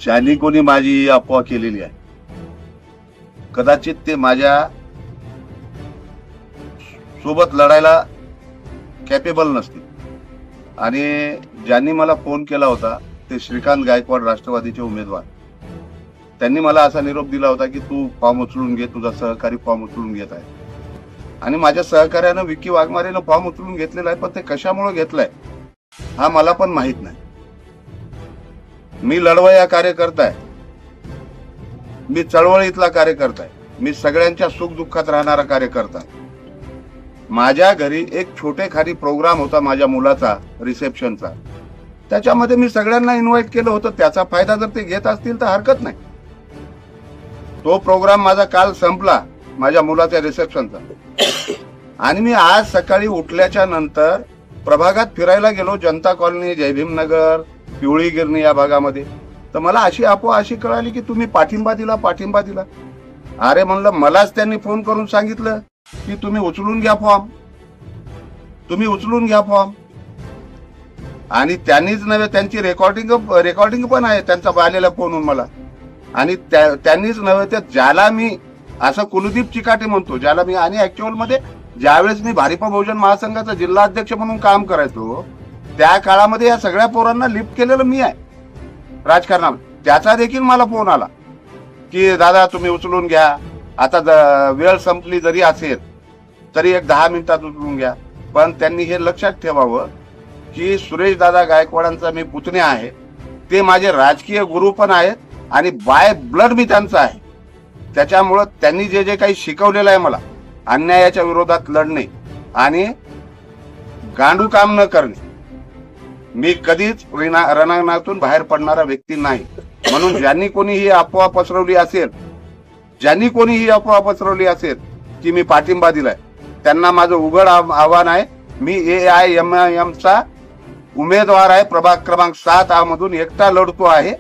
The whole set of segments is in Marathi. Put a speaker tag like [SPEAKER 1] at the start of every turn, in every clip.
[SPEAKER 1] ज्यांनी कोणी माझी अफवा केलेली आहे कदाचित ते माझ्या सोबत लढायला कॅपेबल नसतील आणि ज्यांनी मला फोन केला होता ते श्रीकांत गायकवाड राष्ट्रवादीचे उमेदवार त्यांनी मला असा निरोप दिला होता की तू फॉर्म उचलून घे, तुझा सहकारी फॉर्म उचलून घेत आहे आणि माझ्या सहकार्यानं विक्की वाघमारेनं फॉर्म उचलून घेतलेला आहे, पण ते कशामुळे घेतलाय हा मला पण माहित नाही. मी लढवया कार्यकर्ता आहे, मी चळवळीतला कार्यकर्ता आहे, मी सगळ्यांच्या सुखदुःखात राहणारा कार्यकर्ता आहे. माझ्या घरी एक छोटेखानी प्रोग्राम होता माझ्या मुलाचा रिसेप्शनचा, त्याच्यामध्ये मी सगळ्यांना इन्व्हाइट केलं होतं. त्याचा फायदा जर ते घेत असतील तर हरकत नाही. तो प्रोग्राम माझा काल संपला माझ्या मुलाच्या रिसेप्शनचा आणि मी आज सकाळी उठल्याच्या नंतर प्रभागात फिरायला गेलो, जनता कॉलनी, जयभीमनगर, पिवळी गिरणी या भागामध्ये. तर मला अशी अफवा अशी कळाली की तुम्ही पाठिंबा दिला. अरे म्हणलं, मलाच त्यांनी फोन करून सांगितलं की तुम्ही उचलून घ्या फॉर्म, आणि त्यांनीच नव्हे, त्यांची रेकॉर्डिंग पण आहे त्यांचा आलेला फोनहून मला. आणि त्यांनीच नव्हे तर ज्याला मी असं कुलदीप चिकाटे म्हणतो, ज्याला मी, आणि ऍक्च्युअल मध्ये ज्यावेळेस मी भारिप बहुजन महासंघाचा जिल्हा अध्यक्ष म्हणून काम करायचो त्या काळामध्ये या सगळ्या पोरांना लिफ्ट केलेलं मी आहे राजकारणात. त्याचा देखील मला फोन आला की दादा तुम्ही उचलून घ्या, आता वेळ संपली जरी असेल तरी एक 10 मिनिटात उचलून घ्या. पण त्यांनी हे लक्षात ठेवावं की सुरेश दादा गायकवाडांचा मी पुतण्या आहे, ते माझे राजकीय गुरु पण आहेत आणि बाय ब्लड मी त्यांचा आहे. त्याच्यामुळं त्यांनी जे जे काही शिकवलेलं आहे मला, अन्यायाच्या विरोधात लढणे आणि गांडू काम न करणे, मी कधीच रणांगणातून बाहेर पडणारा व्यक्ती नाही. म्हणून ज्यांनी कोणी ही अफवा पसरवली असेल की मी पाठिंबा दिलाय, त्यांना माझं उघड आव्हान आहे. मी AIMIM चा उमेदवार आहे, प्रभाग क्रमांक 7 मधून एकटा लढतो आहे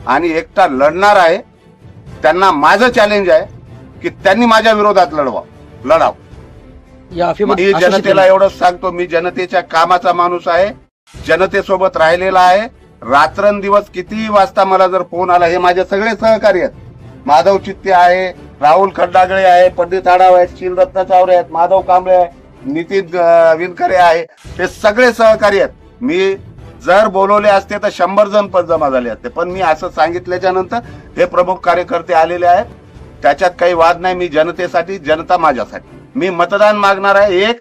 [SPEAKER 1] आणि एकटा लढणार आहे. त्यांना माझं चॅलेंज आहे की त्यांनी माझ्या विरोधात लढावं. मी जनतेला एवढंच सांगतो, मी जनतेच्या कामाचा माणूस आहे, जनतेसोबत राहिलेला आहे. रात्रंदिवस कितीही वाजता मला जर फोन आला, हे माझे सगळे सहकारी आहेत, माधव चित्ते आहे, राहुल खड्डागळे आहे, पंडित आढाव आहेत, शिलरत्न चावरे आहेत, माधव कांबळे आहे, नितीन विनकरे आहे, हे सगळे सहकारी आहेत. मी जर बोलवले असते तर 100 जण पण जमा झाले असते, पण मी असं सांगितल्याच्या नंतर हे प्रमुख कार्यकर्ते आलेले आहेत. त्याच्यात काही वाद नाही. मी जनतेसाठी, जनता माझ्यासाठी. मी मतदान मागणार आहे. एक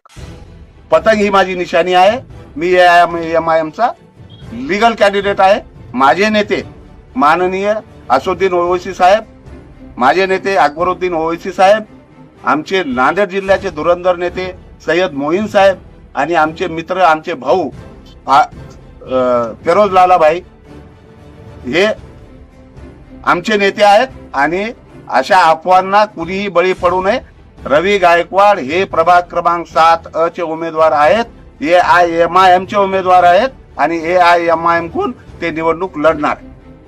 [SPEAKER 1] पतंग ही माझी निशाणी आहे. मी AIMIM चा लीगल कॅन्डिडेट आहे. माझे नेते माननीय असुद्दीन ओवैसी साहेब, माझे नेते अकबरुद्दीन ओवैसी साहेब, आमचे नांदेड जिल्ह्याचे धुरंधर नेते सय्यद मोहीन साहेब आणि आमचे मित्र, आमचे भाऊ फिरोज लालाभाई, हे आमचे नेते आहेत. आणि अशा अफवांना कुणीही बळी पडू नये. रवी गायकवाड हे प्रभाग क्रमांक 7 चे उमेदवार आहेत, AIMIM चे उमेदवार आहेत आणि AIMIM कडून ते निवडणूक लढणार.